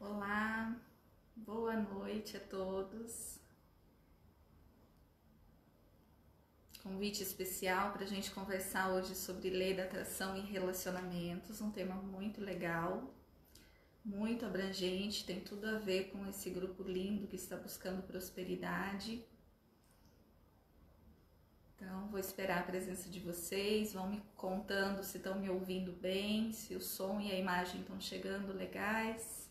Olá, boa noite a todos. Convite especial para a gente conversar hoje sobre lei da atração e relacionamentos, um tema muito legal, muito abrangente, tem tudo a ver com esse grupo lindo que está buscando prosperidade. Então, vou esperar a presença de vocês, vão me contando se estão me ouvindo bem, se o som e a imagem estão chegando legais.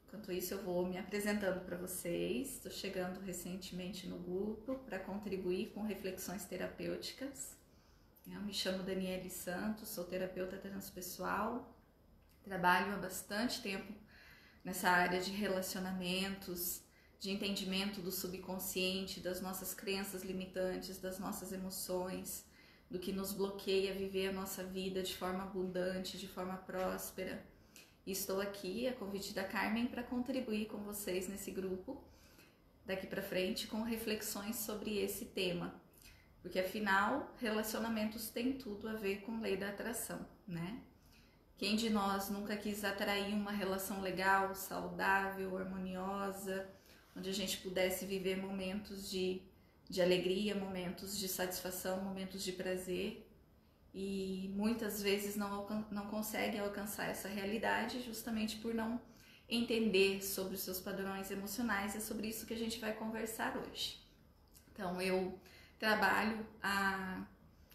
Enquanto isso, eu vou me apresentando para vocês. Estou chegando recentemente no grupo para contribuir com reflexões terapêuticas. Eu me chamo Daniele Santos, sou terapeuta transpessoal. Trabalho há bastante tempo nessa área de relacionamentos, de entendimento do subconsciente, das nossas crenças limitantes, das nossas emoções, do que nos bloqueia a viver a nossa vida de forma abundante, de forma próspera. E estou aqui, a convite da Carmen, para contribuir com vocês nesse grupo, daqui para frente, com reflexões sobre esse tema. Porque, afinal, relacionamentos tem tudo a ver com lei da atração, né? Quem de nós nunca quis atrair uma relação legal, saudável, harmoniosa, onde a gente pudesse viver momentos de alegria, momentos de satisfação, momentos de prazer? E muitas vezes não conseguem alcançar essa realidade justamente por não entender sobre os seus padrões emocionais. É sobre isso que a gente vai conversar hoje. Então, eu trabalho há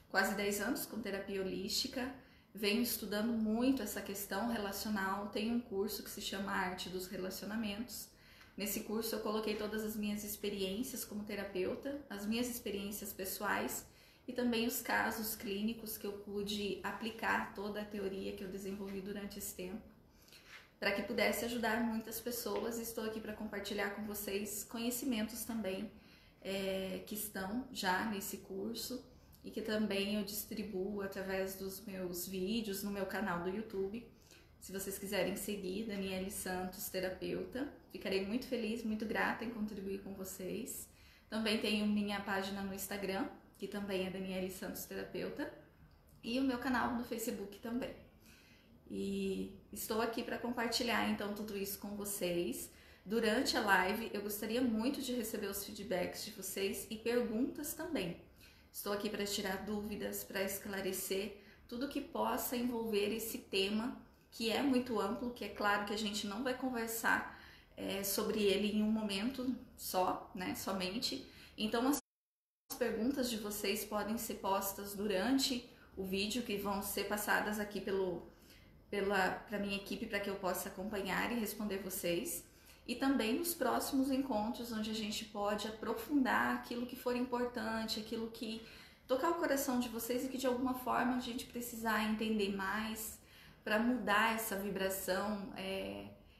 quase 10 anos com terapia holística, venho estudando muito essa questão relacional, tenho um curso que se chama Arte dos Relacionamentos. Nesse curso eu coloquei todas as minhas experiências como terapeuta, as minhas experiências pessoais, e também os casos clínicos que eu pude aplicar toda a teoria que eu desenvolvi durante esse tempo, para que pudesse ajudar muitas pessoas. Estou aqui para compartilhar com vocês conhecimentos também que estão já nesse curso e que também eu distribuo através dos meus vídeos no meu canal do YouTube. Se vocês quiserem seguir, Daniele Santos, terapeuta, ficarei muito feliz, muito grata em contribuir com vocês. Também tenho minha página no Instagram, que também é Daniele Santos Terapeuta, e o meu canal no Facebook também. E estou aqui para compartilhar então tudo isso com vocês. Durante a live eu gostaria muito de receber os feedbacks de vocês e perguntas também. Estou aqui para tirar dúvidas, para esclarecer tudo que possa envolver esse tema, que é muito amplo, que é claro que a gente não vai conversar sobre ele em um momento só, né, somente. Então, as perguntas de vocês podem ser postas durante o vídeo, que vão ser passadas aqui para minha equipe, para que eu possa acompanhar e responder vocês. E também nos próximos encontros, onde a gente pode aprofundar aquilo que for importante, aquilo que tocar o coração de vocês e que de alguma forma a gente precisar entender mais para mudar essa vibração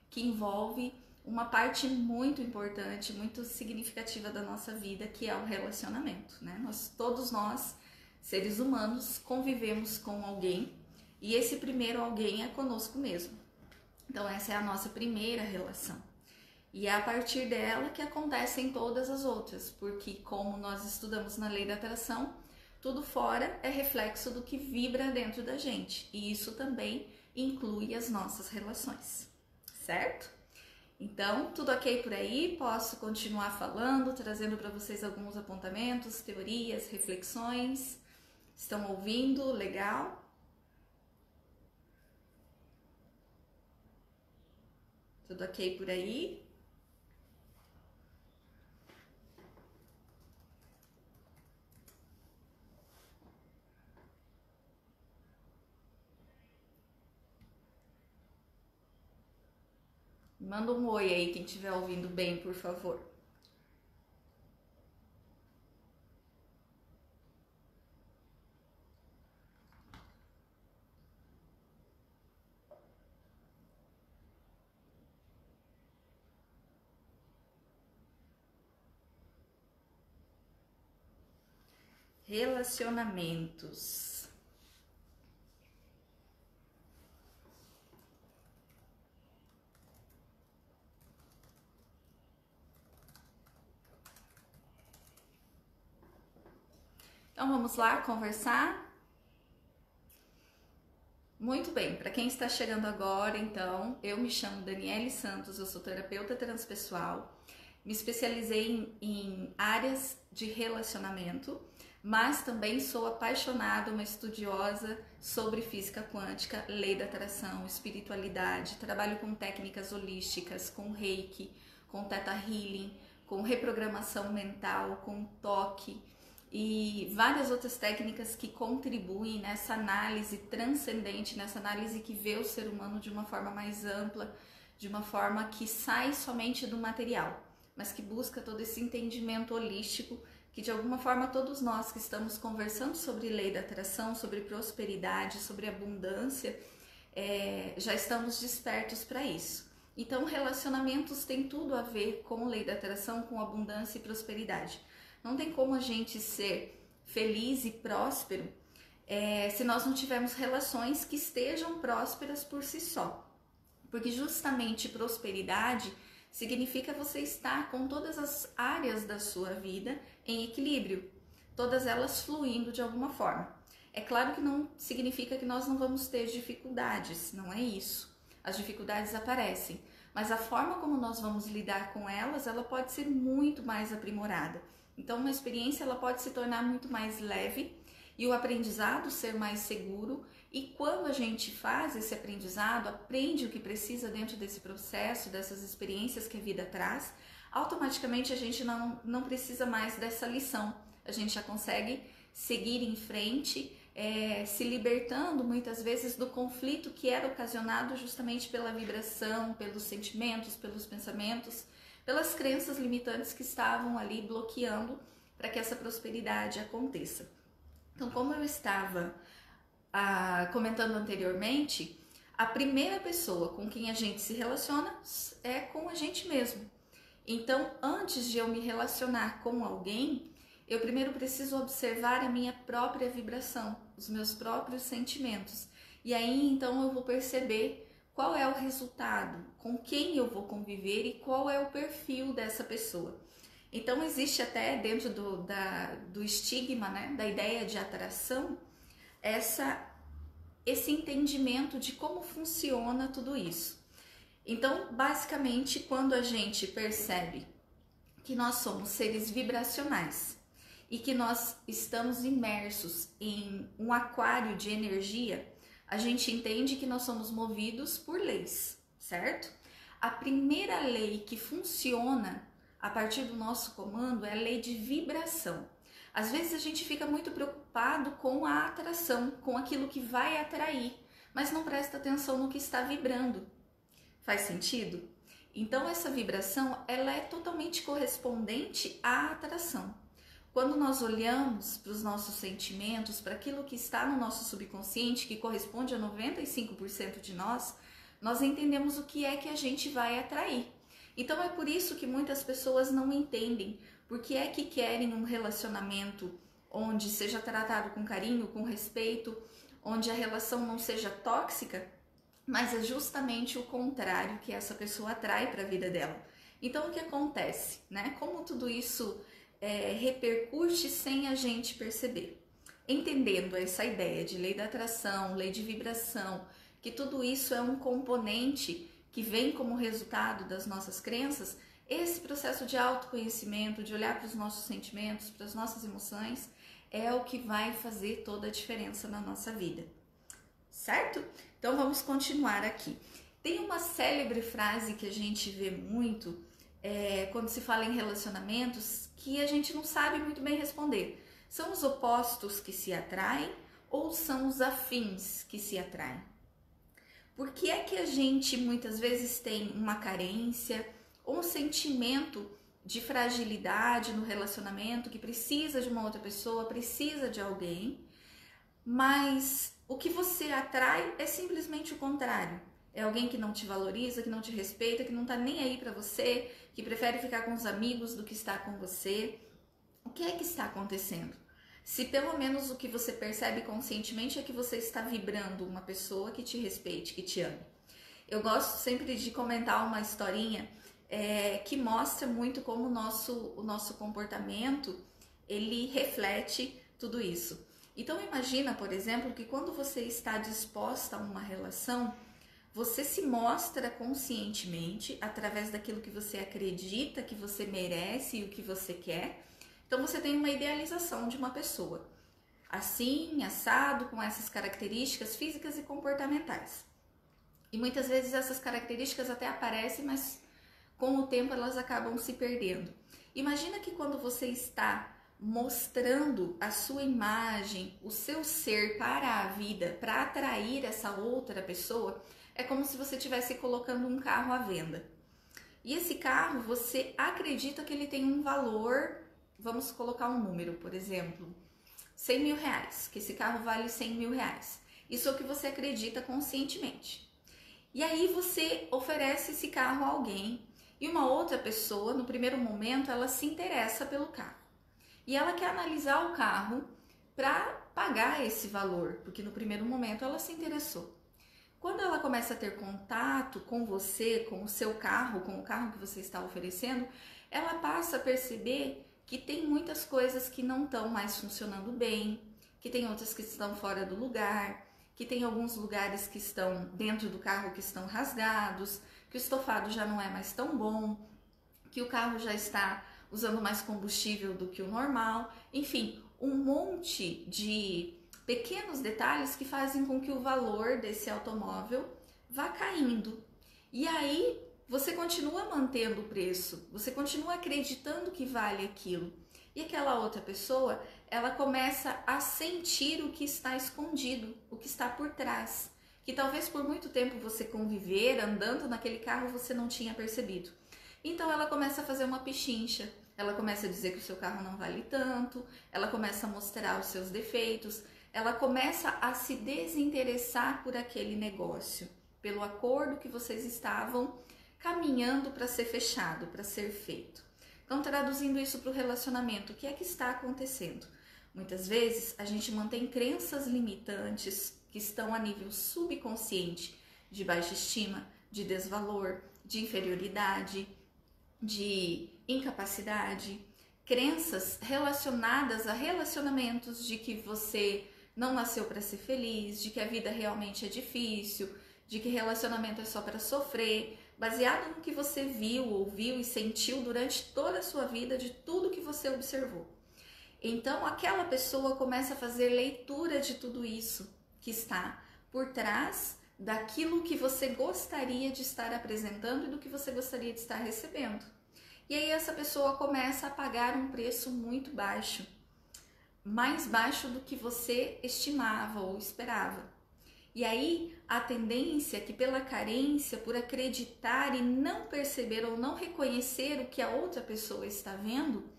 que envolve uma parte muito importante, muito significativa da nossa vida, que é o relacionamento, né? Todos nós, seres humanos, convivemos com alguém, e esse primeiro alguém é conosco mesmo. Então essa é a nossa primeira relação. E é a partir dela que acontecem todas as outras, porque como nós estudamos na lei da atração, tudo fora é reflexo do que vibra dentro da gente, e isso também inclui as nossas relações, certo? Então, tudo ok por aí? Posso continuar falando, trazendo para vocês alguns apontamentos, teorias, reflexões? Estão ouvindo? Legal? Tudo ok por aí? Manda um oi aí, quem estiver ouvindo bem, por favor. Relacionamentos. Então vamos lá conversar? Muito bem, para quem está chegando agora, então, eu me chamo Daniele Santos, eu sou terapeuta transpessoal, me especializei em áreas de relacionamento, mas também sou apaixonada, uma estudiosa sobre física quântica, lei da atração, espiritualidade, trabalho com técnicas holísticas, com reiki, com theta healing, com reprogramação mental, com toque e várias outras técnicas que contribuem nessa análise transcendente, nessa análise que vê o ser humano de uma forma mais ampla, de uma forma que sai somente do material, mas que busca todo esse entendimento holístico, que de alguma forma todos nós que estamos conversando sobre lei da atração, sobre prosperidade, sobre abundância, já estamos despertos para isso. Então, relacionamentos tem tudo a ver com lei da atração, com abundância e prosperidade. Não tem como a gente ser feliz e próspero se nós não tivermos relações que estejam prósperas por si só. Porque justamente prosperidade significa você estar com todas as áreas da sua vida em equilíbrio, todas elas fluindo de alguma forma. É claro que não significa que nós não vamos ter dificuldades, não é isso. As dificuldades aparecem, mas a forma como nós vamos lidar com elas, ela pode ser muito mais aprimorada. Então, uma experiência ela pode se tornar muito mais leve e o aprendizado ser mais seguro. E quando a gente faz esse aprendizado, aprende o que precisa dentro desse processo, dessas experiências que a vida traz, automaticamente a gente não precisa mais dessa lição. A gente já consegue seguir em frente, se libertando muitas vezes do conflito que era ocasionado justamente pela vibração, pelos sentimentos, pelos pensamentos, pelas crenças limitantes que estavam ali bloqueando para que essa prosperidade aconteça. Então, como eu estava comentando anteriormente, a primeira pessoa com quem a gente se relaciona é com a gente mesmo. Então, antes de eu me relacionar com alguém, eu primeiro preciso observar a minha própria vibração, os meus próprios sentimentos. E aí, então, eu vou perceber qual é o resultado, com quem eu vou conviver e qual é o perfil dessa pessoa. Então, existe até dentro do estigma, né, da ideia de atração, esse entendimento de como funciona tudo isso. Então, basicamente, quando a gente percebe que nós somos seres vibracionais e que nós estamos imersos em um aquário de energia, a gente entende que nós somos movidos por leis, certo? A primeira lei que funciona a partir do nosso comando é a lei de vibração. Às vezes a gente fica muito preocupado com a atração, com aquilo que vai atrair, mas não presta atenção no que está vibrando. Faz sentido? Então essa vibração, ela é totalmente correspondente à atração. Quando nós olhamos para os nossos sentimentos, para aquilo que está no nosso subconsciente, que corresponde a 95% de nós, nós entendemos o que é que a gente vai atrair. Então é por isso que muitas pessoas não entendem por que é que querem um relacionamento onde seja tratado com carinho, com respeito, onde a relação não seja tóxica, mas é justamente o contrário que essa pessoa atrai para a vida dela. Então o que acontece, né? Como tudo isso repercute sem a gente perceber. Entendendo essa ideia de lei da atração, lei de vibração, que tudo isso é um componente que vem como resultado das nossas crenças, esse processo de autoconhecimento, de olhar para os nossos sentimentos, para as nossas emoções, é o que vai fazer toda a diferença na nossa vida. Certo? Então vamos continuar aqui. Tem uma célebre frase que a gente vê muito quando se fala em relacionamentos que a gente não sabe muito bem responder. São os opostos que se atraem ou são os afins que se atraem? Por que é que a gente muitas vezes tem uma carência ou um sentimento de fragilidade no relacionamento, que precisa de uma outra pessoa, precisa de alguém, mas o que você atrai é simplesmente o contrário? É alguém que não te valoriza, que não te respeita, que não tá nem aí pra você, que prefere ficar com os amigos do que estar com você. O que é que está acontecendo? Se pelo menos o que você percebe conscientemente é que você está vibrando uma pessoa que te respeite, que te ame. Eu gosto sempre de comentar uma historinha que mostra muito como o nosso comportamento ele reflete tudo isso. Então imagina, por exemplo, que quando você está disposta a uma relação, você se mostra conscientemente através daquilo que você acredita que você merece e o que você quer. Então você tem uma idealização de uma pessoa, assim, assado, com essas características físicas e comportamentais. E muitas vezes essas características até aparecem, mas com o tempo elas acabam se perdendo. Imagina que quando você está mostrando a sua imagem, o seu ser para a vida, para atrair essa outra pessoa, é como se você estivesse colocando um carro à venda. E esse carro, você acredita que ele tem um valor, vamos colocar um número, por exemplo, 100 mil reais, que esse carro vale 100 mil reais. Isso é o que você acredita conscientemente. E aí você oferece esse carro a alguém e uma outra pessoa, no primeiro momento, ela se interessa pelo carro. E ela quer analisar o carro para pagar esse valor, porque no primeiro momento ela se interessou. Quando ela começa a ter contato com você, com o seu carro, com o carro que você está oferecendo, ela passa a perceber que tem muitas coisas que não estão mais funcionando bem, que tem outras que estão fora do lugar, que tem alguns lugares que estão dentro do carro que estão rasgados, que o estofado já não é mais tão bom, que o carro já está usando mais combustível do que o normal, enfim, um monte de pequenos detalhes que fazem com que o valor desse automóvel vá caindo. E aí você continua mantendo o preço, você continua acreditando que vale aquilo. E aquela outra pessoa, ela começa a sentir o que está escondido, o que está por trás, que talvez por muito tempo você conviver andando naquele carro você não tinha percebido. Então ela começa a fazer uma pichincha, ela começa a dizer que o seu carro não vale tanto, ela começa a mostrar os seus defeitos, ela começa a se desinteressar por aquele negócio, pelo acordo que vocês estavam caminhando para ser fechado, para ser feito. Então, traduzindo isso para o relacionamento, o que é que está acontecendo? Muitas vezes a gente mantém crenças limitantes que estão a nível subconsciente de baixa estima, de desvalor, de inferioridade, de incapacidade, crenças relacionadas a relacionamentos, de que você não nasceu para ser feliz, de que a vida realmente é difícil, de que relacionamento é só para sofrer, baseado no que você viu, ouviu e sentiu durante toda a sua vida, de tudo que você observou. Então aquela pessoa começa a fazer leitura de tudo isso que está por trás daquilo que você gostaria de estar apresentando e do que você gostaria de estar recebendo. E aí essa pessoa começa a pagar um preço muito baixo, mais baixo do que você estimava ou esperava. E aí a tendência é que pela carência, por acreditar e não perceber ou não reconhecer o que a outra pessoa está vendo,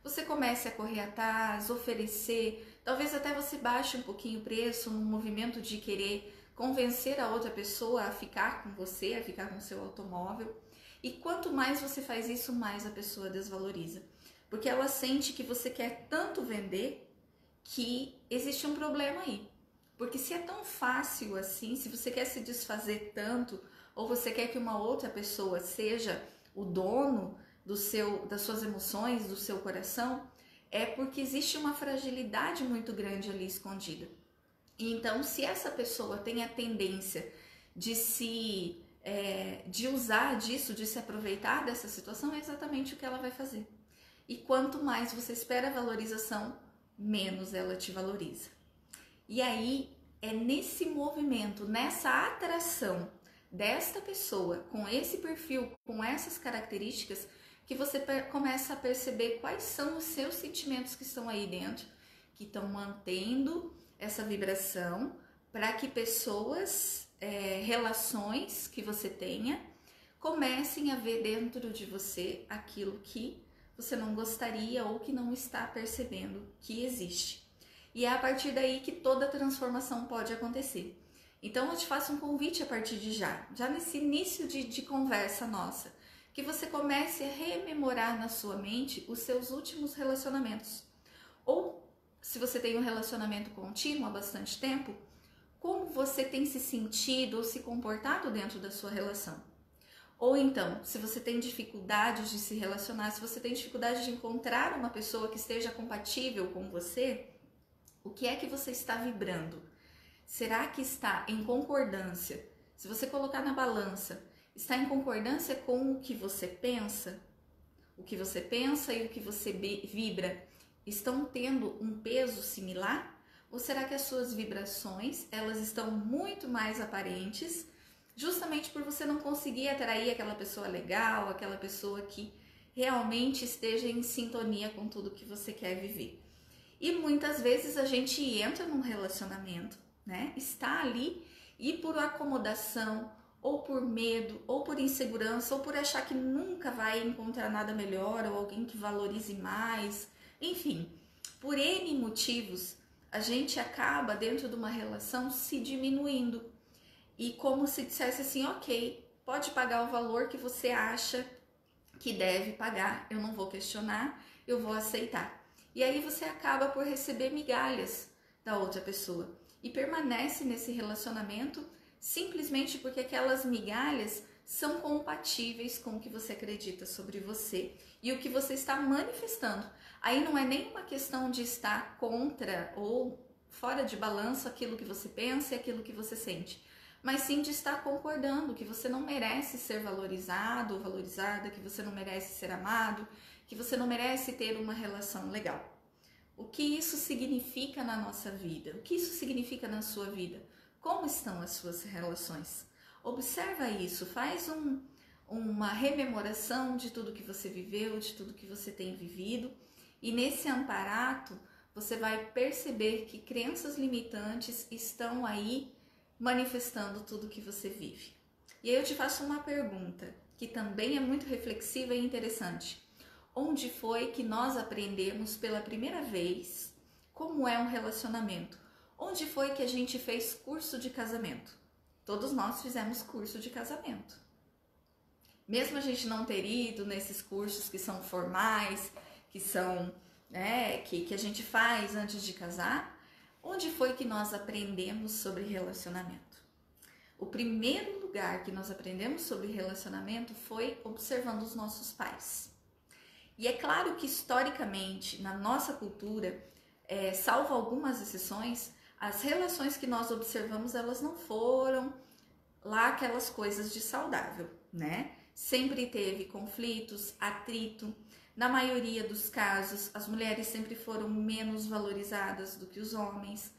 você comece a correr atrás, oferecer, talvez até você baixe um pouquinho o preço no movimento de querer convencer a outra pessoa a ficar com você, a ficar com o seu automóvel. E quanto mais você faz isso, mais a pessoa desvaloriza. Porque ela sente que você quer tanto vender que existe um problema aí. Porque se é tão fácil assim, se você quer se desfazer tanto, ou você quer que uma outra pessoa seja o dono das suas emoções, do seu coração, é porque existe uma fragilidade muito grande ali escondida. E então, se essa pessoa tem a tendência de usar disso, de se aproveitar dessa situação, é exatamente o que ela vai fazer. E quanto mais você espera valorização, menos ela te valoriza. E aí é nesse movimento, nessa atração desta pessoa com esse perfil, com essas características, que você começa a perceber quais são os seus sentimentos que estão aí dentro, que estão mantendo essa vibração para que pessoas, relações que você tenha, comecem a ver dentro de você aquilo que você não gostaria ou que não está percebendo que existe. E é a partir daí que toda transformação pode acontecer. Então eu te faço um convite a partir de já nesse início de conversa nossa, que você comece a rememorar na sua mente os seus últimos relacionamentos. Ou, se você tem um relacionamento contínuo há bastante tempo, como você tem se sentido ou se comportado dentro da sua relação. Ou então, se você tem dificuldades de se relacionar, se você tem dificuldade de encontrar uma pessoa que esteja compatível com você, O que é que você está vibrando? Será que está em concordância? Se você colocar na balança, está em concordância com o que você pensa? O que você pensa e o que você vibra estão tendo um peso similar? Ou será que as suas vibrações, elas estão muito mais aparentes, justamente por você não conseguir atrair aquela pessoa legal, aquela pessoa que realmente esteja em sintonia com tudo que você quer viver? E muitas vezes a gente entra num relacionamento, né? Está ali e por acomodação, ou por medo, ou por insegurança, ou por achar que nunca vai encontrar nada melhor, ou alguém que valorize mais, enfim, por N motivos, a gente acaba dentro de uma relação se diminuindo e como se dissesse assim, ok, pode pagar o valor que você acha que deve pagar, eu não vou questionar, eu vou aceitar. E aí você acaba por receber migalhas da outra pessoa e permanece nesse relacionamento simplesmente porque aquelas migalhas são compatíveis com o que você acredita sobre você e o que você está manifestando. Aí não é nem uma questão de estar contra ou fora de balanço aquilo que você pensa e aquilo que você sente, mas sim de estar concordando que você não merece ser valorizado ou valorizada, que você não merece ser amado, que você não merece ter uma relação legal. O que isso significa na nossa vida? O que isso significa na sua vida? Como estão as suas relações? Observa isso, faz uma rememoração de tudo que você viveu, de tudo que você tem vivido, e nesse amparato você vai perceber que crenças limitantes estão aí manifestando tudo que você vive. E aí eu te faço uma pergunta, que também é muito reflexiva e interessante. Onde foi que nós aprendemos pela primeira vez como é um relacionamento? Onde foi que a gente fez curso de casamento? Todos nós fizemos curso de casamento. Mesmo a gente não ter ido nesses cursos que são formais, que são, né, que a gente faz antes de casar, onde foi que nós aprendemos sobre relacionamento? O primeiro lugar que nós aprendemos sobre relacionamento foi observando os nossos pais. E é claro que historicamente, na nossa cultura, salvo algumas exceções, as relações que nós observamos, elas não foram lá aquelas coisas de saudável, né? Sempre teve conflitos, atrito. Na maioria dos casos, as mulheres sempre foram menos valorizadas do que os homens.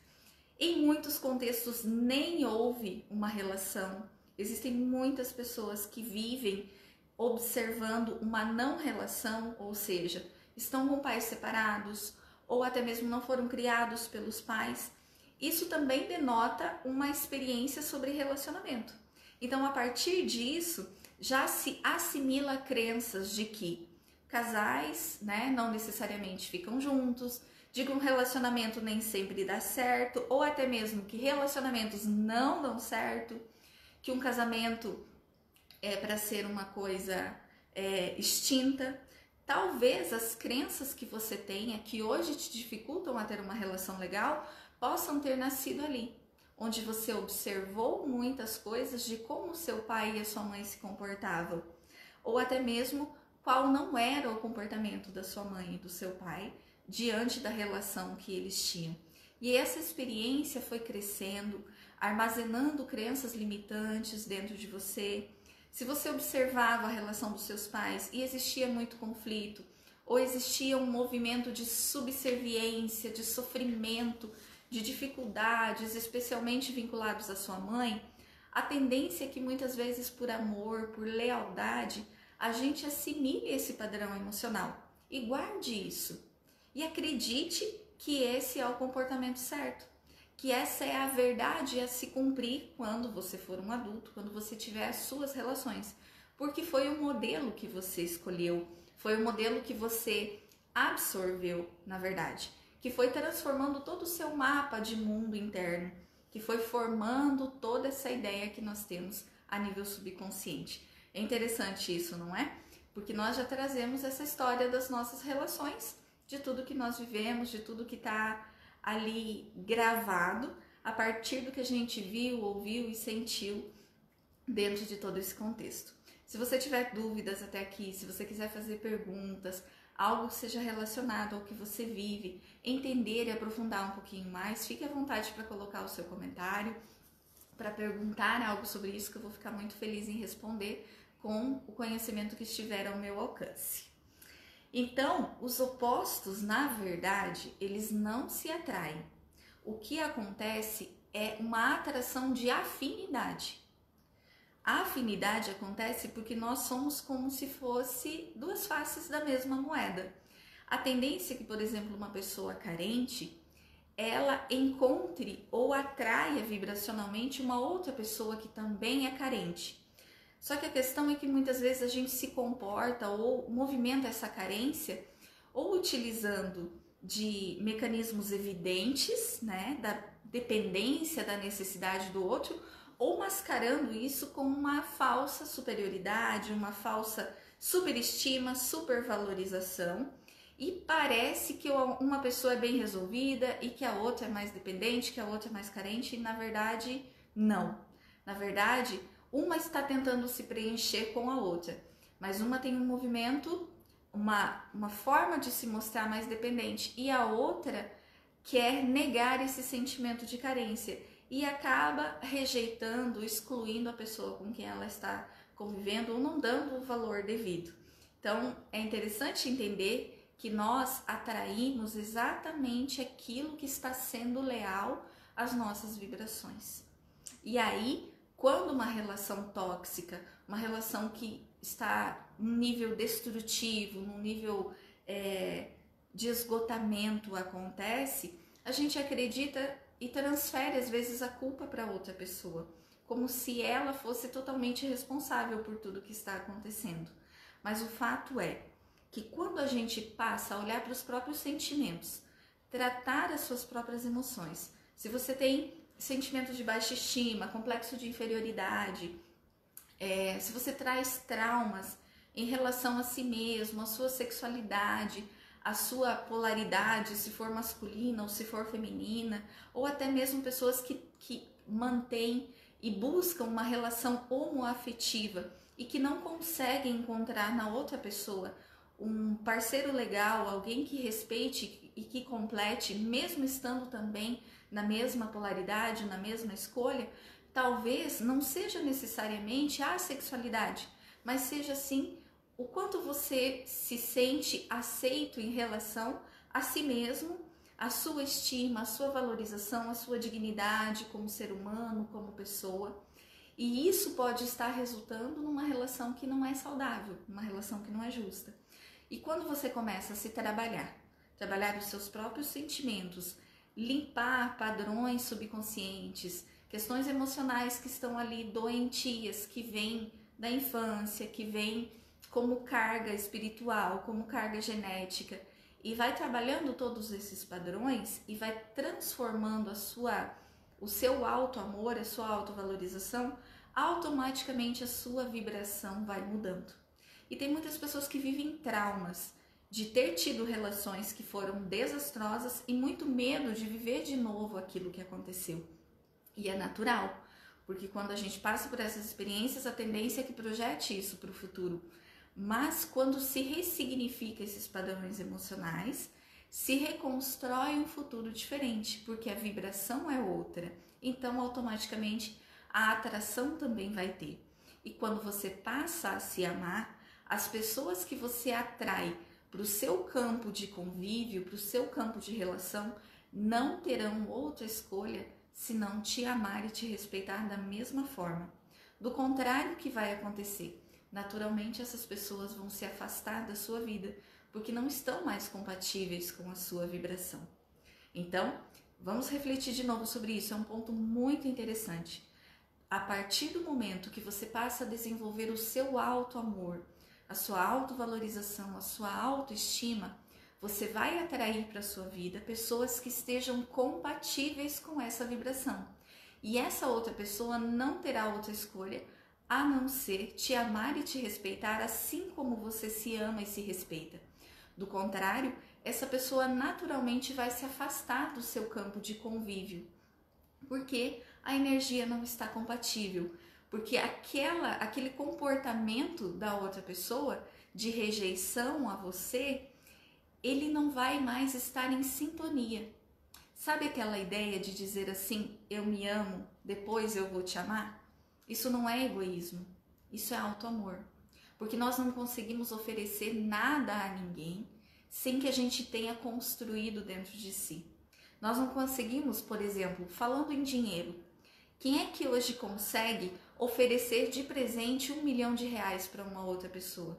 Em muitos contextos nem houve uma relação. Existem muitas pessoas que vivem observando uma não relação, ou seja, estão com pais separados ou até mesmo não foram criados pelos pais. Isso também denota uma experiência sobre relacionamento. Então, a partir disso, já se assimila crenças de que casais, né, não necessariamente ficam juntos, de que um relacionamento nem sempre dá certo, ou até mesmo que relacionamentos não dão certo, que um casamento é para ser uma coisa extinta. Talvez as crenças que você tenha, que hoje te dificultam a ter uma relação legal, possam ter nascido ali, onde você observou muitas coisas de como seu pai e a sua mãe se comportavam, ou até mesmo qual não era o comportamento da sua mãe e do seu pai diante da relação que eles tinham. E essa experiência foi crescendo, armazenando crenças limitantes dentro de você. Se você observava a relação dos seus pais e existia muito conflito, ou existia um movimento de subserviência, de sofrimento, de dificuldades, especialmente vinculados à sua mãe, a tendência é que muitas vezes por amor, por lealdade, a gente assimile esse padrão emocional e guarde isso. E acredite que esse é o comportamento certo, que essa é a verdade a se cumprir quando você for um adulto, quando você tiver as suas relações, porque foi o modelo que você escolheu, foi o modelo que você absorveu, na verdade, que foi transformando todo o seu mapa de mundo interno, que foi formando toda essa ideia que nós temos a nível subconsciente. É interessante isso, não é? Porque nós já trazemos essa história das nossas relações, de tudo que nós vivemos, de tudo que está ali gravado, a partir do que a gente viu, ouviu e sentiu dentro de todo esse contexto. Se você tiver dúvidas até aqui, se você quiser fazer perguntas, algo que seja relacionado ao que você vive, entender e aprofundar um pouquinho mais, fique à vontade para colocar o seu comentário, para perguntar algo sobre isso, que eu vou ficar muito feliz em responder com o conhecimento que estiver ao meu alcance. Então, os opostos, na verdade, eles não se atraem. O que acontece é uma atração de afinidade. A afinidade acontece porque nós somos como se fosse duas faces da mesma moeda. A tendência é que, por exemplo, uma pessoa carente, ela encontre ou atraia vibracionalmente uma outra pessoa que também é carente. Só que a questão é que muitas vezes a gente se comporta ou movimenta essa carência ou utilizando de mecanismos evidentes, né, da dependência, da necessidade do outro, ou mascarando isso com uma falsa superioridade, uma falsa superestima, supervalorização, e parece que uma pessoa é bem resolvida e que a outra é mais dependente, que a outra é mais carente, e na verdade não. Na verdade, uma está tentando se preencher com a outra, mas uma tem um movimento, uma forma de se mostrar mais dependente, e a outra quer negar esse sentimento de carência e acaba rejeitando, excluindo a pessoa com quem ela está convivendo ou não dando o valor devido. Então, é interessante entender que nós atraímos exatamente aquilo que está sendo leal às nossas vibrações. E aí, quando uma relação tóxica, uma relação que está num nível destrutivo, num nível de esgotamento acontece, a gente acredita e transfere às vezes a culpa para outra pessoa, como se ela fosse totalmente responsável por tudo que está acontecendo. Mas o fato é que quando a gente passa a olhar para os próprios sentimentos, tratar as suas próprias emoções, se você tem sentimentos de baixa estima, complexo de inferioridade, se você traz traumas em relação a si mesmo, a sua sexualidade, a sua polaridade, se for masculina ou se for feminina, ou até mesmo pessoas que mantêm e buscam uma relação homoafetiva e que não conseguem encontrar na outra pessoa um parceiro legal, alguém que respeite e que complete, mesmo estando também na mesma polaridade, na mesma escolha, talvez não seja necessariamente a sexualidade, mas seja sim o quanto você se sente aceito em relação a si mesmo, a sua estima, a sua valorização, a sua dignidade como ser humano, como pessoa. E isso pode estar resultando numa relação que não é saudável, uma relação que não é justa. E quando você começa a se trabalhar os seus próprios sentimentos, limpar padrões subconscientes, questões emocionais que estão ali doentias, que vêm da infância, que vêm como carga espiritual, como carga genética, e vai trabalhando todos esses padrões e vai transformando o seu auto-amor, a sua autovalorização, automaticamente a sua vibração vai mudando. E tem muitas pessoas que vivem traumas de ter tido relações que foram desastrosas e muito medo de viver de novo aquilo que aconteceu. E é natural, porque quando a gente passa por essas experiências, a tendência é que projete isso para o futuro. Mas quando se ressignifica esses padrões emocionais, se reconstrói um futuro diferente, porque a vibração é outra. Então, automaticamente, a atração também vai ter. E quando você passa a se amar, as pessoas que você atrai para o seu campo de convívio, para o seu campo de relação, não terão outra escolha senão te amar e te respeitar da mesma forma. Do contrário, o que vai acontecer? Naturalmente, essas pessoas vão se afastar da sua vida, porque não estão mais compatíveis com a sua vibração. Então, vamos refletir de novo sobre isso, é um ponto muito interessante. A partir do momento que você passa a desenvolver o seu auto-amor, a sua autovalorização, a sua autoestima, você vai atrair para a sua vida pessoas que estejam compatíveis com essa vibração. E essa outra pessoa não terá outra escolha a não ser te amar e te respeitar assim como você se ama e se respeita. Do contrário, essa pessoa naturalmente vai se afastar do seu campo de convívio, porque a energia não está compatível, porque aquele comportamento da outra pessoa de rejeição a você ele não vai mais estar em sintonia. Sabe aquela ideia de dizer assim, eu me amo, depois eu vou te amar? Isso não é egoísmo, isso é auto-amor. Porque nós não conseguimos oferecer nada a ninguém sem que a gente tenha construído dentro de si. Nós não conseguimos, por exemplo, falando em dinheiro, quem é que hoje consegue oferecer de presente R$1 milhão para uma outra pessoa?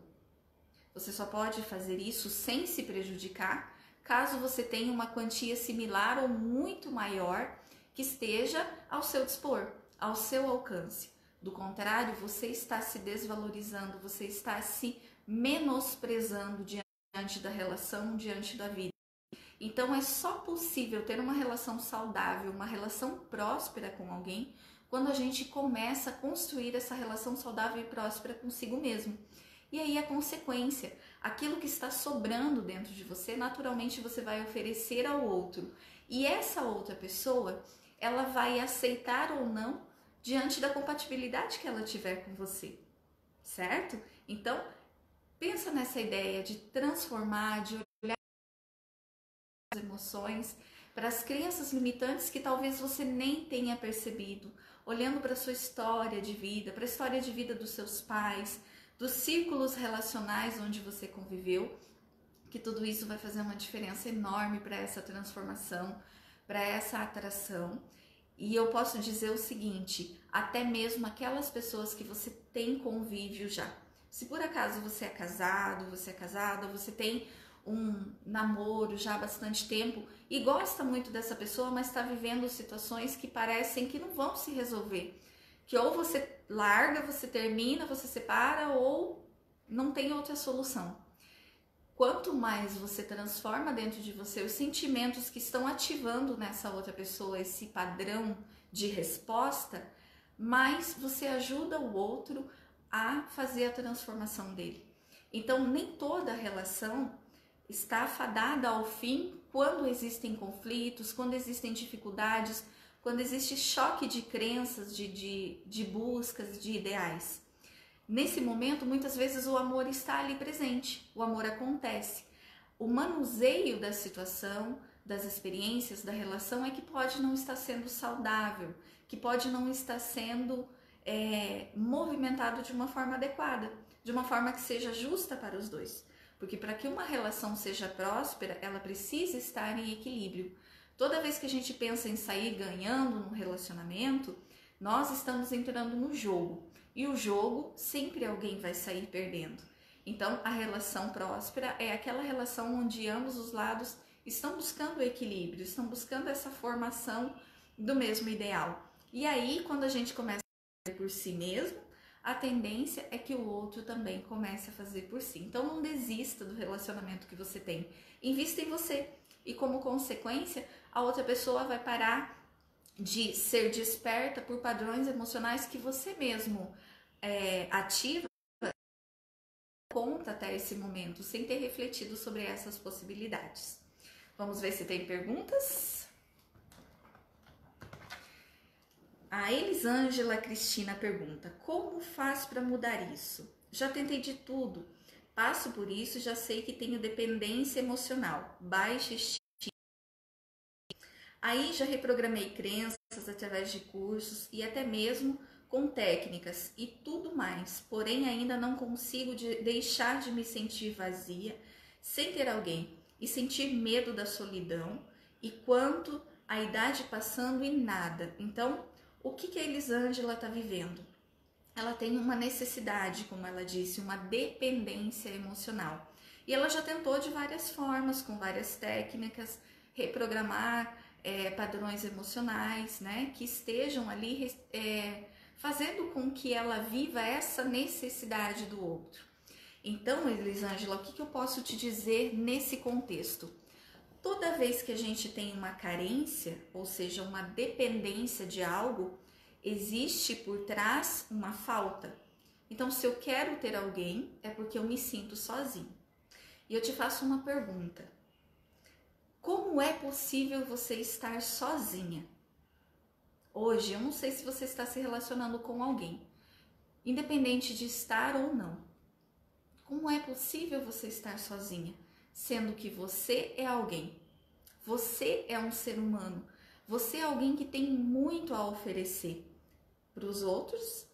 Você só pode fazer isso sem se prejudicar, caso você tenha uma quantia similar ou muito maior que esteja ao seu dispor, ao seu alcance. Do contrário, você está se desvalorizando, você está se menosprezando diante da relação, diante da vida. Então é só possível ter uma relação saudável, uma relação próspera com alguém, quando a gente começa a construir essa relação saudável e próspera consigo mesmo. E aí a consequência, aquilo que está sobrando dentro de você, naturalmente você vai oferecer ao outro. E essa outra pessoa, ela vai aceitar ou não diante da compatibilidade que ela tiver com você, certo? Então, pensa nessa ideia de transformar, de olhar as emoções para as crenças limitantes que talvez você nem tenha percebido, olhando para a sua história de vida, para a história de vida dos seus pais, dos círculos relacionais onde você conviveu, que tudo isso vai fazer uma diferença enorme para essa transformação, para essa atração. E eu posso dizer o seguinte, até mesmo aquelas pessoas que você tem convívio já. Se por acaso você é casado, você é casada, você tem um namoro já há bastante tempo e gosta muito dessa pessoa, mas está vivendo situações que parecem que não vão se resolver. Que ou você larga, você termina, você separa ou não tem outra solução. Quanto mais você transforma dentro de você os sentimentos que estão ativando nessa outra pessoa esse padrão de resposta, mais você ajuda o outro a fazer a transformação dele. Então, nem toda relação está fadada ao fim quando existem conflitos, quando existem dificuldades, quando existe choque de crenças, de buscas, de ideais. Nesse momento, muitas vezes o amor está ali presente, o amor acontece. O manuseio da situação, das experiências, da relação é que pode não estar sendo saudável, que pode não estar sendo movimentado de uma forma adequada, de uma forma que seja justa para os dois. Porque para que uma relação seja próspera, ela precisa estar em equilíbrio. Toda vez que a gente pensa em sair ganhando num relacionamento, nós estamos entrando no jogo. E o jogo, sempre alguém vai sair perdendo. Então, a relação próspera é aquela relação onde ambos os lados estão buscando o equilíbrio, estão buscando essa formação do mesmo ideal. E aí, quando a gente começa a fazer por si mesmo, a tendência é que o outro também comece a fazer por si. Então, não desista do relacionamento que você tem. Invista em você. E como consequência, a outra pessoa vai parar de ser desperta por padrões emocionais que você mesmo ativa conta até esse momento, sem ter refletido sobre essas possibilidades. Vamos ver se tem perguntas? A Elisângela Cristina pergunta, como faz para mudar isso? Já tentei de tudo, passo por isso, já sei que tenho dependência emocional, baixa estima. Aí já reprogramei crenças através de cursos e até mesmo com técnicas e tudo mais, porém ainda não consigo deixar de me sentir vazia sem ter alguém e sentir medo da solidão e quanto a idade passando e nada. Então, o que a Elisângela está vivendo? Ela tem uma necessidade, como ela disse, uma dependência emocional. E ela já tentou de várias formas, com várias técnicas, reprogramar padrões emocionais, né, que estejam ali fazendo com que ela viva essa necessidade do outro. Então, Elisângela, o que eu posso te dizer nesse contexto? Toda vez que a gente tem uma carência, ou seja, uma dependência de algo, existe por trás uma falta. Então, se eu quero ter alguém, é porque eu me sinto sozinho. E eu te faço uma pergunta. Como é possível você estar sozinha? Hoje, eu não sei se você está se relacionando com alguém, independente de estar ou não. Como é possível você estar sozinha? sendo que você é alguém. Você é um ser humano. Você é alguém que tem muito a oferecer para os outros,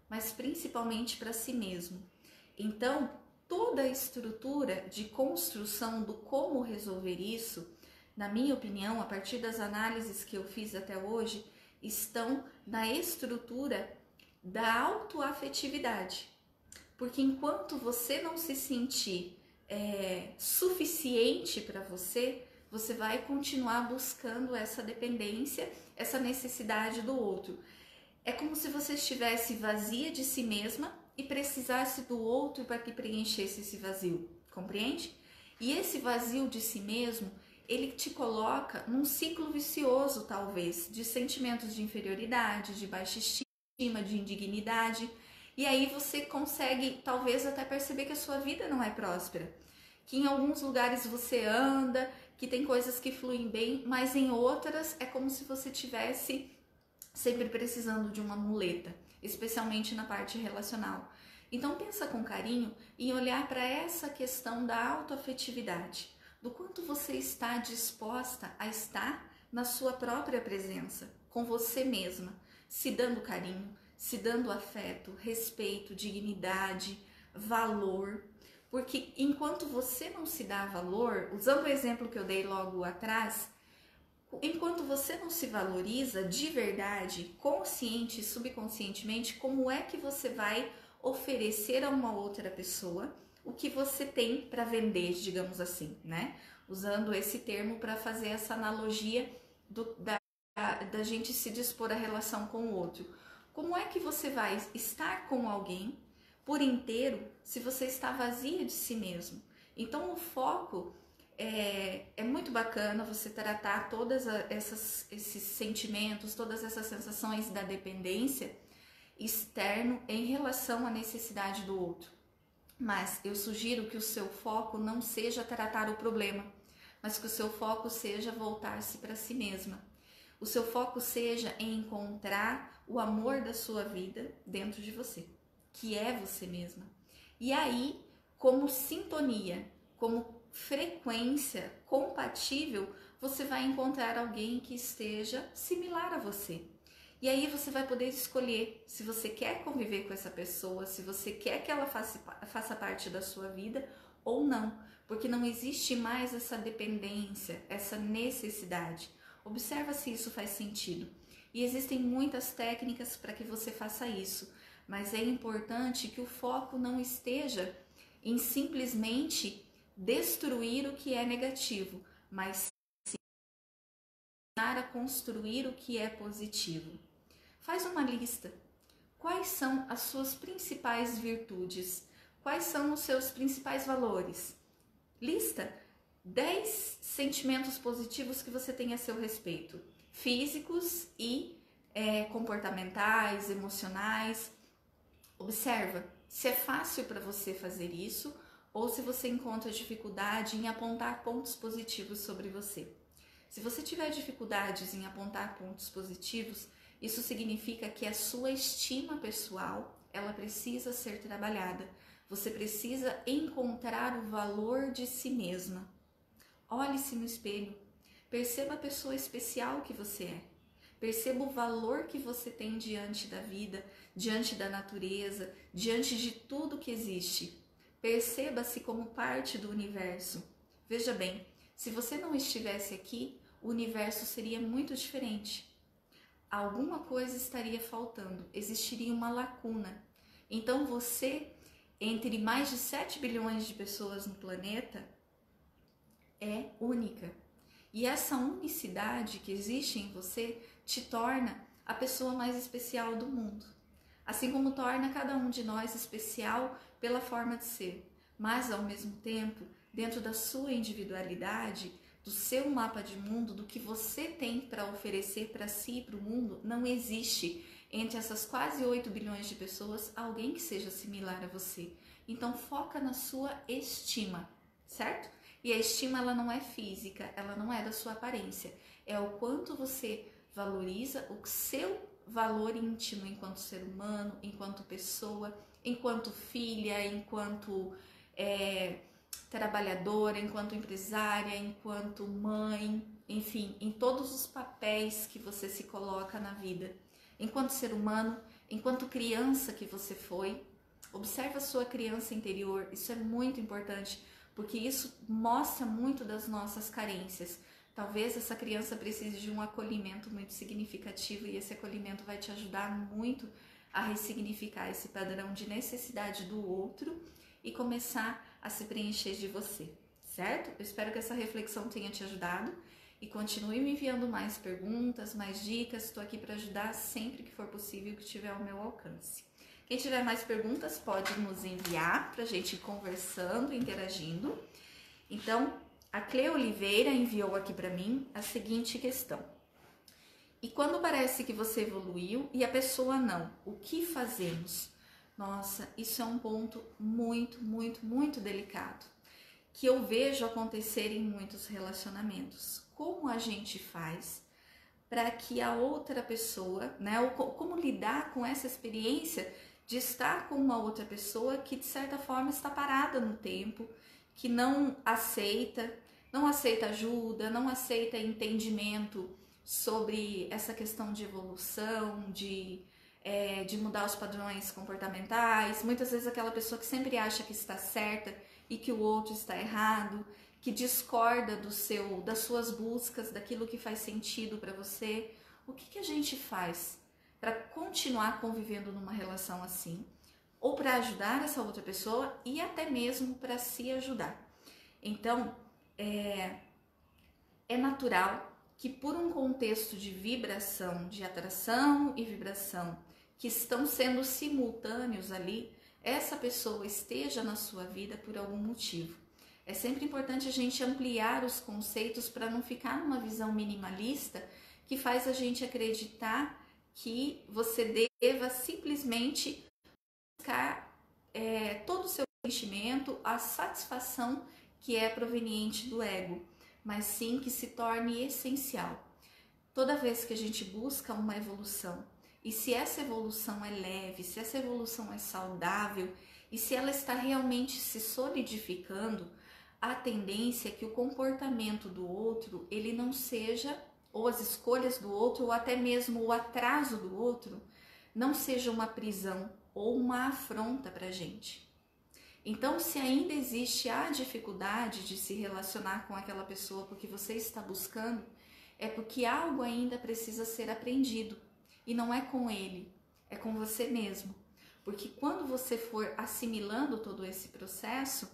mas principalmente para si mesmo. Então, toda a estrutura de construção do como resolver isso, na minha opinião, a partir das análises que eu fiz até hoje, estão na estrutura da autoafetividade. Porque enquanto você não se sentir suficiente para você, você vai continuar buscando essa dependência, essa necessidade do outro. É como se você estivesse vazia de si mesma e precisasse do outro para que preenchesse esse vazio, compreende? E esse vazio de si mesmo, ele te coloca num ciclo vicioso, talvez, de sentimentos de inferioridade, de baixa estima, de indignidade. E aí você consegue, talvez, até perceber que a sua vida não é próspera. Que em alguns lugares você anda, que tem coisas que fluem bem, mas em outras é como se você tivesse sempre precisando de uma muleta, especialmente na parte relacional. Então pensa com carinho em olhar para essa questão da autoafetividade, do quanto você está disposta a estar na sua própria presença, com você mesma, se dando carinho, se dando afeto, respeito, dignidade, valor. Porque enquanto você não se dá valor, usando o exemplo que eu dei logo atrás, enquanto você não se valoriza de verdade, consciente e subconscientemente, como é que você vai oferecer a uma outra pessoa o que você tem para vender, digamos assim, né? Usando esse termo para fazer essa analogia da gente se dispor à relação com o outro. Como é que você vai estar com alguém por inteiro se você está vazia de si mesmo? Então o foco é muito bacana você tratar todos esses sentimentos, todas essas sensações da dependência externo em relação à necessidade do outro. Mas eu sugiro que o seu foco não seja tratar o problema, mas que o seu foco seja voltar-se para si mesma. O seu foco seja em encontrar o amor da sua vida dentro de você, que é você mesma. E aí, como sintonia, como frequência compatível, você vai encontrar alguém que esteja similar a você. E aí você vai poder escolher se você quer conviver com essa pessoa, se você quer que ela faça parte da sua vida ou não, porque não existe mais essa dependência, essa necessidade. Observa se isso faz sentido. E existem muitas técnicas para que você faça isso, mas é importante que o foco não esteja em simplesmente destruir o que é negativo, mas sim a construir o que é positivo. Faz uma lista. Quais são as suas principais virtudes? Quais são os seus principais valores? Lista 10 sentimentos positivos que você tem a seu respeito, físicos e comportamentais, emocionais. Observa se é fácil para você fazer isso ou se você encontra dificuldade em apontar pontos positivos sobre você. Se você tiver dificuldades em apontar pontos positivos, isso significa que a sua estima pessoal, ela precisa ser trabalhada. Você precisa encontrar o valor de si mesma. Olhe-se no espelho, perceba a pessoa especial que você é. Perceba o valor que você tem diante da vida, diante da natureza, diante de tudo que existe. Perceba-se como parte do universo. Veja bem, se você não estivesse aqui, o universo seria muito diferente. Alguma coisa estaria faltando, existiria uma lacuna. Então você, entre mais de 7 bilhões de pessoas no planeta, é única. E essa unicidade que existe em você te torna a pessoa mais especial do mundo. Assim como torna cada um de nós especial pela forma de ser. Mas, ao mesmo tempo, dentro da sua individualidade, do seu mapa de mundo, do que você tem para oferecer para si e para o mundo, não existe entre essas quase 8 bilhões de pessoas alguém que seja similar a você. Então foca na sua estima, certo? E a estima, ela não é física, ela não é da sua aparência, é o quanto você valoriza o seu valor íntimo enquanto ser humano, enquanto pessoa, enquanto filha, enquanto trabalhadora, enquanto empresária, enquanto mãe, enfim, em todos os papéis que você se coloca na vida, enquanto ser humano, enquanto criança que você foi. Observa a sua criança interior, isso é muito importante, porque isso mostra muito das nossas carências. Talvez essa criança precise de um acolhimento muito significativo e esse acolhimento vai te ajudar muito a ressignificar esse padrão de necessidade do outro e começar a se preencher de você, certo? Eu espero que essa reflexão tenha te ajudado e continue me enviando mais perguntas, mais dicas. Estou aqui para ajudar sempre que for possível, que tiver ao meu alcance. Quem tiver mais perguntas pode nos enviar para a gente ir conversando, interagindo. Então, a Cleo Oliveira enviou aqui para mim a seguinte questão. E quando parece que você evoluiu e a pessoa não, o que fazemos? Nossa, isso é um ponto muito, muito, muito delicado, que eu vejo acontecer em muitos relacionamentos. Como a gente faz para que a outra pessoa, né, ou como lidar com essa experiência de estar com uma outra pessoa que de certa forma está parada no tempo, que não aceita ajuda, não aceita entendimento sobre essa questão de evolução, de mudar os padrões comportamentais. Muitas vezes aquela pessoa que sempre acha que está certa e que o outro está errado, que discorda das suas buscas, daquilo que faz sentido para você. O que a gente faz para continuar convivendo numa relação assim? Ou para ajudar essa outra pessoa e até mesmo para se ajudar. Então, é natural que por um contexto de vibração, de atração e vibração, que estão sendo simultâneos ali, essa pessoa esteja na sua vida por algum motivo. É sempre importante a gente ampliar os conceitos para não ficar numa visão minimalista que faz a gente acreditar que você deva simplesmente buscar todo o seu sentimento, a satisfação que é proveniente do ego, mas sim que se torne essencial. Toda vez que a gente busca uma evolução, e se essa evolução é leve, se essa evolução é saudável, e se ela está realmente se solidificando, a tendência é que o comportamento do outro, ele não seja, ou as escolhas do outro, ou até mesmo o atraso do outro, não seja uma prisão ou uma afronta para a gente. Então, se ainda existe a dificuldade de se relacionar com aquela pessoa porque você está buscando, é porque algo ainda precisa ser aprendido. E não é com ele, é com você mesmo. Porque quando você for assimilando todo esse processo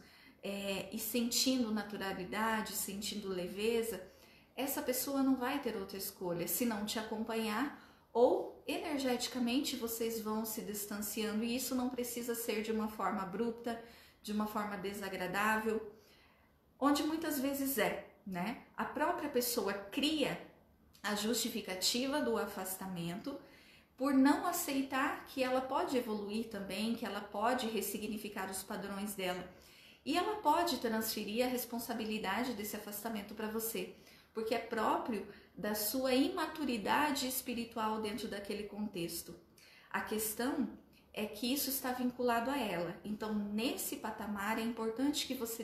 e sentindo naturalidade, sentindo leveza, essa pessoa não vai ter outra escolha se não te acompanhar, ou energeticamente vocês vão se distanciando, e isso não precisa ser de uma forma abrupta, de uma forma desagradável, onde muitas vezes né? A própria pessoa cria a justificativa do afastamento por não aceitar que ela pode evoluir também, que ela pode ressignificar os padrões dela. E ela pode transferir a responsabilidade desse afastamento para você, porque é próprio da sua imaturidade espiritual dentro daquele contexto. A questão é que isso está vinculado a ela. Então, nesse patamar, é importante que você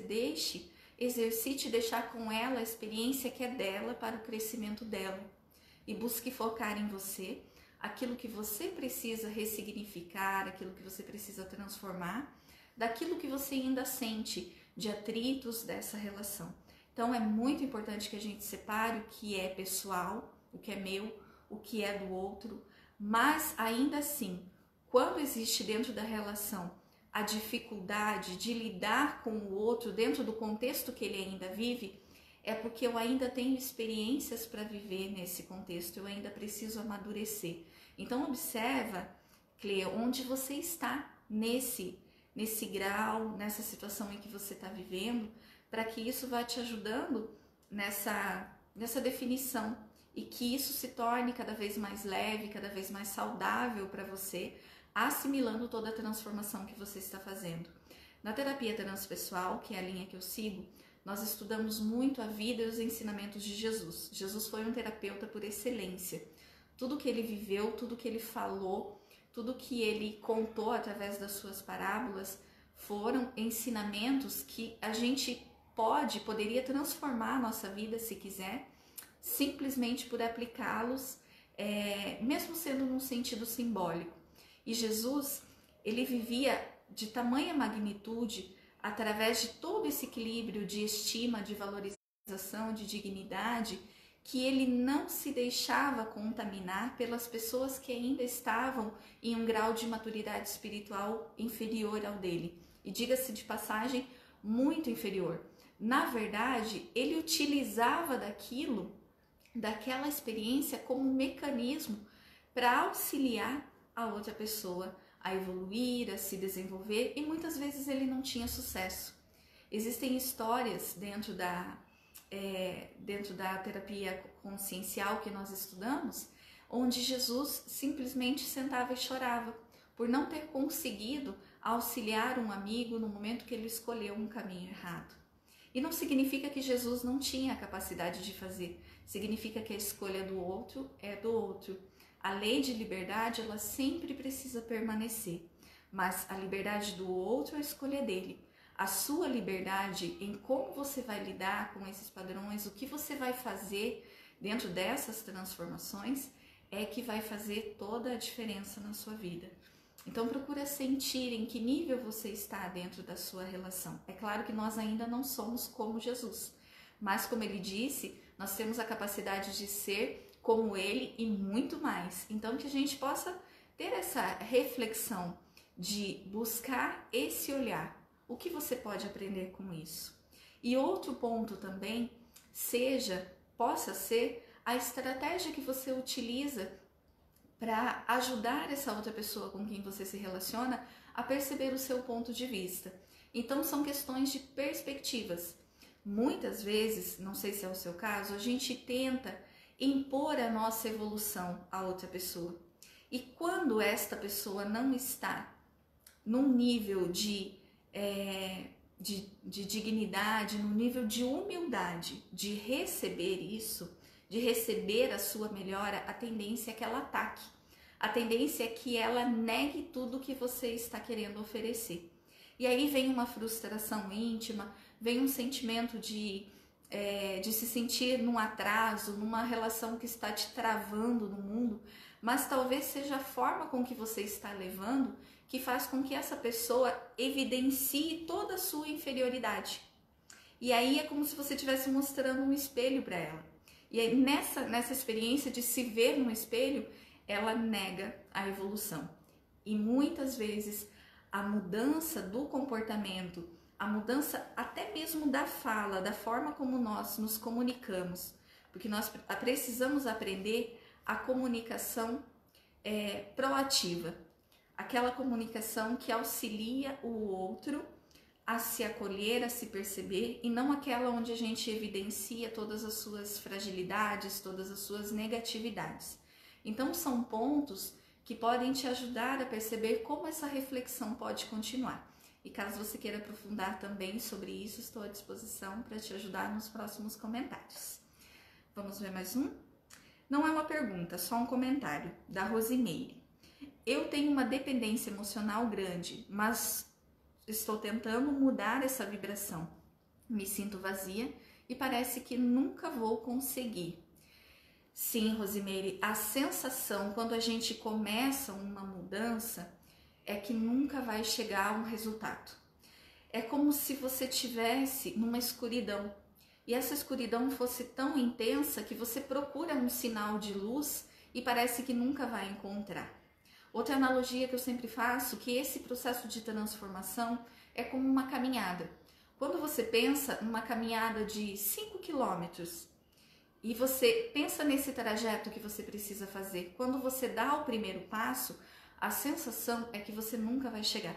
exercite deixar com ela a experiência que é dela para o crescimento dela. E busque focar em você, aquilo que você precisa ressignificar, aquilo que você precisa transformar, daquilo que você ainda sente de atritos dessa relação. Então, é muito importante que a gente separe o que é pessoal, o que é meu, o que é do outro, mas ainda assim, quando existe dentro da relação a dificuldade de lidar com o outro dentro do contexto que ele ainda vive, é porque eu ainda tenho experiências para viver nesse contexto, eu ainda preciso amadurecer. Então observa, Cleo, onde você está nesse grau, nessa situação em que você está vivendo, para que isso vá te ajudando nessa definição e que isso se torne cada vez mais leve, cada vez mais saudável para você, assimilando toda a transformação que você está fazendo. Na terapia transpessoal, que é a linha que eu sigo, nós estudamos muito a vida e os ensinamentos de Jesus. Jesus foi um terapeuta por excelência. Tudo que ele viveu, tudo que ele falou, tudo que ele contou através das suas parábolas foram ensinamentos que a gente poderia transformar a nossa vida se quiser, simplesmente por aplicá-los, mesmo sendo num sentido simbólico. E Jesus, ele vivia de tamanha magnitude, através de todo esse equilíbrio de estima, de valorização, de dignidade, que ele não se deixava contaminar pelas pessoas que ainda estavam em um grau de maturidade espiritual inferior ao dele. E diga-se de passagem, muito inferior. Na verdade, ele utilizava daquela experiência como um mecanismo para auxiliar a outra pessoa a evoluir, a se desenvolver, e muitas vezes ele não tinha sucesso. Existem histórias dentro da terapia consciencial que nós estudamos, onde Jesus simplesmente sentava e chorava por não ter conseguido auxiliar um amigo no momento que ele escolheu um caminho errado. E não significa que Jesus não tinha a capacidade de fazer, significa que a escolha do outro é do outro. A lei de liberdade, ela sempre precisa permanecer, mas a liberdade do outro é a escolha dele. A sua liberdade em como você vai lidar com esses padrões, o que você vai fazer dentro dessas transformações, é que vai fazer toda a diferença na sua vida. Então procura sentir em que nível você está dentro da sua relação. É claro que nós ainda não somos como Jesus, mas como ele disse, nós temos a capacidade de ser como ele e muito mais. Então que a gente possa ter essa reflexão de buscar esse olhar. O que você pode aprender com isso? E outro ponto também possa ser a estratégia que você utiliza para ajudar essa outra pessoa com quem você se relaciona a perceber o seu ponto de vista. Então são questões de perspectivas. Muitas vezes, não sei se é o seu caso, a gente tenta impor a nossa evolução a outra pessoa. E quando esta pessoa não está num nível de dignidade, num nível de humildade, de receber isso, de receber a sua melhora, a tendência é que ela ataque. A tendência é que ela negue tudo que você está querendo oferecer. E aí vem uma frustração íntima, vem um sentimento de se sentir num atraso, numa relação que está te travando no mundo, mas talvez seja a forma com que você está levando que faz com que essa pessoa evidencie toda a sua inferioridade. E aí é como se você estivesse mostrando um espelho para ela. E aí nessa experiência de se ver no espelho, ela nega a evolução. E muitas vezes a mudança do comportamento, a mudança até mesmo da fala, da forma como nós nos comunicamos, porque nós precisamos aprender a comunicação proativa, aquela comunicação que auxilia o outro a se acolher, a se perceber, e não aquela onde a gente evidencia todas as suas fragilidades, todas as suas negatividades. Então são pontos que podem te ajudar a perceber como essa reflexão pode continuar. E caso você queira aprofundar também sobre isso, estou à disposição para te ajudar nos próximos comentários. Vamos ver mais um? Não é uma pergunta, só um comentário, da Rosimeire. Eu tenho uma dependência emocional grande, mas estou tentando mudar essa vibração. Me sinto vazia e parece que nunca vou conseguir. Sim, Rosimeire, a sensação quando a gente começa uma mudança é que nunca vai chegar a um resultado. É como se você estivesse numa escuridão e essa escuridão fosse tão intensa que você procura um sinal de luz e parece que nunca vai encontrar. Outra analogia que eu sempre faço, que esse processo de transformação é como uma caminhada. Quando você pensa numa caminhada de 5 quilômetros e você pensa nesse trajeto que você precisa fazer, quando você dá o primeiro passo, a sensação é que você nunca vai chegar.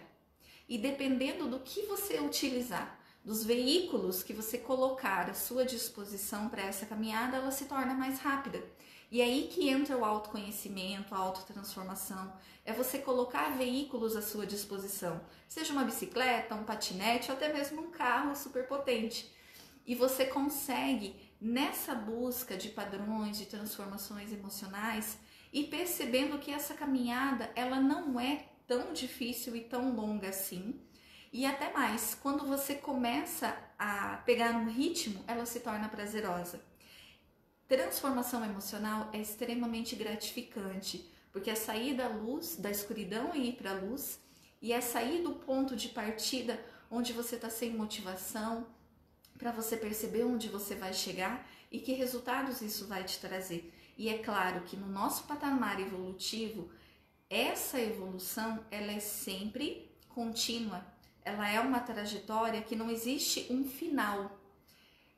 E dependendo do que você utilizar, dos veículos que você colocar à sua disposição para essa caminhada, ela se torna mais rápida. E é aí que entra o autoconhecimento, a autotransformação. É você colocar veículos à sua disposição, seja uma bicicleta, um patinete ou até mesmo um carro superpotente. E você consegue, nessa busca de padrões, de transformações emocionais, e percebendo que essa caminhada ela não é tão difícil e tão longa assim, E até mais, quando você começa a pegar um ritmo, ela se torna prazerosa. Transformação emocional é extremamente gratificante, porque é sair da luz, da escuridão e ir para a luz, e é sair do ponto de partida onde você está sem motivação, para você perceber onde você vai chegar e que resultados isso vai te trazer. E é claro que no nosso patamar evolutivo, essa evolução ela é sempre contínua, ela é uma trajetória que não existe um final.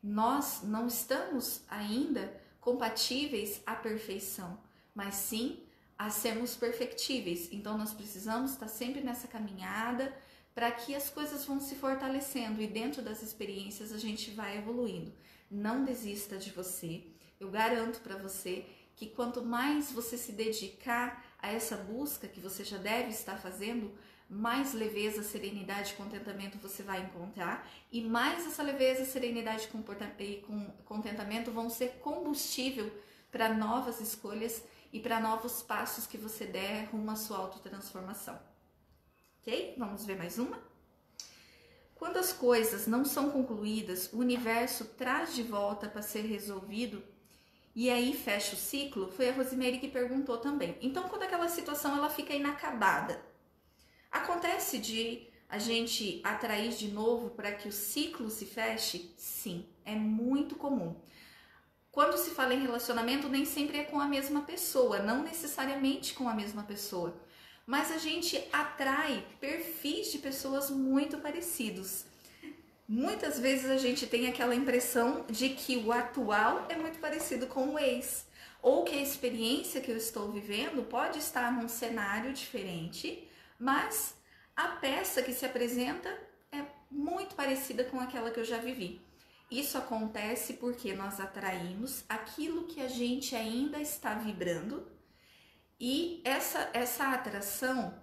Nós não estamos ainda compatíveis à perfeição, mas sim a sermos perfectíveis. Então nós precisamos estar sempre nessa caminhada para que as coisas vão se fortalecendo e dentro das experiências a gente vai evoluindo. Não desista de você. Eu garanto para você que quanto mais você se dedicar a essa busca que você já deve estar fazendo, mais leveza, serenidade e contentamento você vai encontrar, e mais essa leveza, serenidade e contentamento vão ser combustível para novas escolhas e para novos passos que você der rumo à sua autotransformação. Ok? Vamos ver mais uma? Quando as coisas não são concluídas, o universo traz de volta para ser resolvido e aí fecha o ciclo. Foi a Rosemary que perguntou também. Então, quando aquela situação ela fica inacabada, acontece de a gente atrair de novo para que o ciclo se feche? Sim, é muito comum. Quando se fala em relacionamento, nem sempre é com a mesma pessoa, não necessariamente com a mesma pessoa, mas a gente atrai perfis de pessoas muito parecidos. Muitas vezes a gente tem aquela impressão de que o atual é muito parecido com o ex, ou que a experiência que eu estou vivendo pode estar num cenário diferente, mas a peça que se apresenta é muito parecida com aquela que eu já vivi. Isso acontece porque nós atraímos aquilo que a gente ainda está vibrando, e essa atração,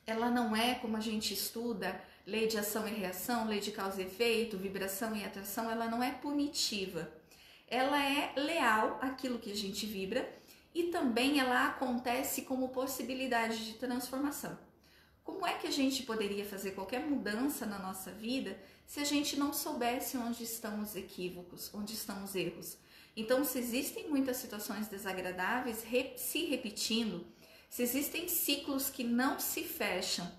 ela não é como a gente estuda, lei de ação e reação, lei de causa e efeito, vibração e atração, ela não é punitiva. Ela é leal àquilo que a gente vibra e também ela acontece como possibilidade de transformação. Como é que a gente poderia fazer qualquer mudança na nossa vida se a gente não soubesse onde estão os equívocos, onde estão os erros? Então, se existem muitas situações desagradáveis se repetindo, se existem ciclos que não se fecham,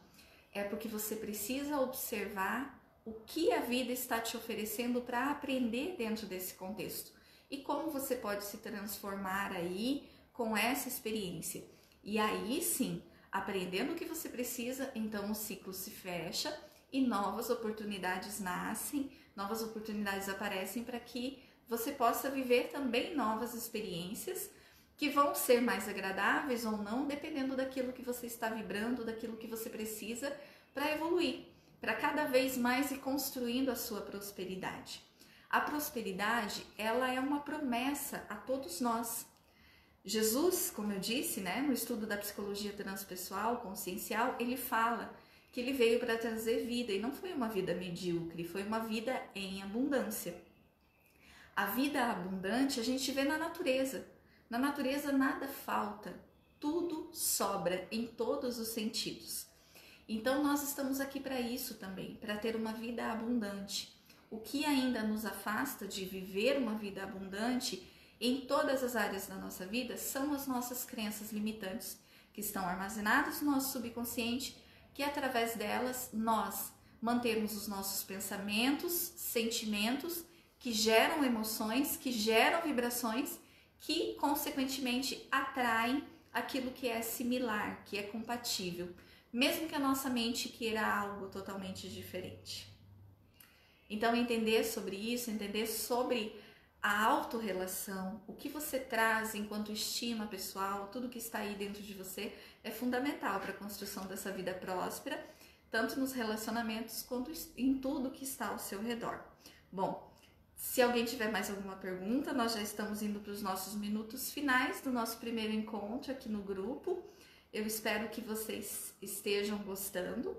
é porque você precisa observar o que a vida está te oferecendo para aprender dentro desse contexto e como você pode se transformar aí com essa experiência. E aí sim, aprendendo o que você precisa, então o ciclo se fecha e novas oportunidades nascem, novas oportunidades aparecem para que você possa viver também novas experiências que vão ser mais agradáveis ou não, dependendo daquilo que você está vibrando, daquilo que você precisa para evoluir, para cada vez mais ir construindo a sua prosperidade. A prosperidade, ela é uma promessa a todos nós. Jesus, como eu disse, no estudo da psicologia transpessoal, consciencial, ele fala que ele veio para trazer vida, e não foi uma vida medíocre, foi uma vida em abundância. A vida abundante a gente vê na natureza. Na natureza nada falta, tudo sobra em todos os sentidos. Então nós estamos aqui para isso também, para ter uma vida abundante. O que ainda nos afasta de viver uma vida abundante em todas as áreas da nossa vida são as nossas crenças limitantes, que estão armazenadas no nosso subconsciente, que através delas nós mantemos os nossos pensamentos, sentimentos, que geram emoções, que geram vibrações, que consequentemente atraem aquilo que é similar, que é compatível, mesmo que a nossa mente queira algo totalmente diferente. Então entender sobre isso, entender sobre a autorrelação, o que você traz enquanto estima pessoal, tudo que está aí dentro de você é fundamental para a construção dessa vida próspera, tanto nos relacionamentos quanto em tudo que está ao seu redor. Bom, se alguém tiver mais alguma pergunta, nós já estamos indo para os nossos minutos finais do nosso primeiro encontro aqui no grupo. Eu espero que vocês estejam gostando,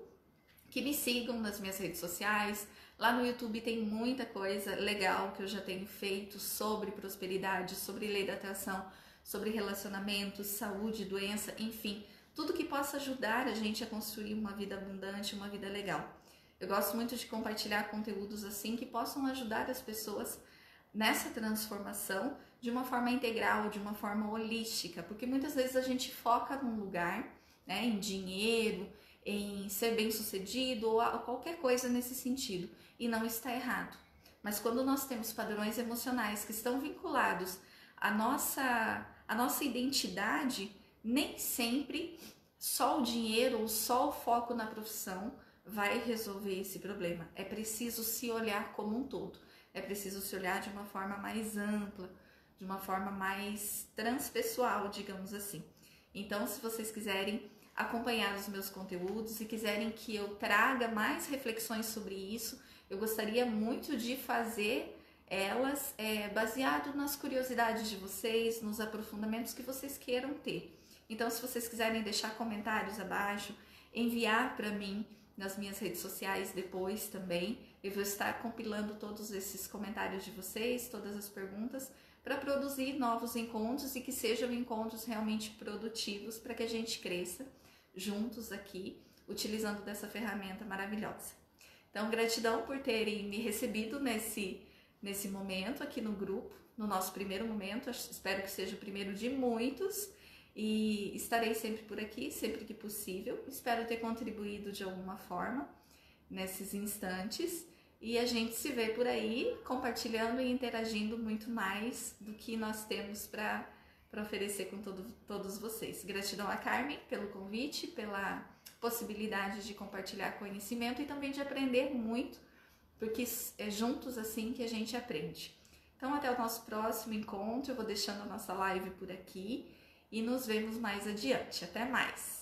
que me sigam nas minhas redes sociais. Lá no YouTube tem muita coisa legal que eu já tenho feito sobre prosperidade, sobre lei da atração, sobre relacionamentos, saúde, doença, enfim, tudo que possa ajudar a gente a construir uma vida abundante, uma vida legal. Eu gosto muito de compartilhar conteúdos assim que possam ajudar as pessoas nessa transformação de uma forma integral, de uma forma holística, porque muitas vezes a gente foca num lugar, né, em dinheiro, em ser bem-sucedido ou qualquer coisa nesse sentido, e não está errado. Mas quando nós temos padrões emocionais que estão vinculados à nossa identidade, nem sempre só o dinheiro ou só o foco na profissão vai resolver esse problema. É preciso se olhar como um todo. É preciso se olhar de uma forma mais ampla, de uma forma mais transpessoal, digamos assim. Então, se vocês quiserem acompanhar os meus conteúdos e quiserem que eu traga mais reflexões sobre isso, eu gostaria muito de fazer elas baseado nas curiosidades de vocês, nos aprofundamentos que vocês queiram ter. Então, se vocês quiserem deixar comentários abaixo, enviar para mim nas minhas redes sociais depois também, eu vou estar compilando todos esses comentários de vocês, todas as perguntas, para produzir novos encontros e que sejam encontros realmente produtivos para que a gente cresça juntos aqui, utilizando dessa ferramenta maravilhosa. Então, gratidão por terem me recebido nesse momento aqui no grupo, no nosso primeiro momento, espero que seja o primeiro de muitos, e estarei sempre por aqui, sempre que possível. Espero ter contribuído de alguma forma nesses instantes, e a gente se vê por aí compartilhando e interagindo muito mais do que nós temos para oferecer com todos vocês. Gratidão a Carmen pelo convite, pela possibilidade de compartilhar conhecimento e também de aprender muito, porque é juntos assim que a gente aprende. Então, até o nosso próximo encontro. Eu vou deixando a nossa live por aqui e nos vemos mais adiante. Até mais!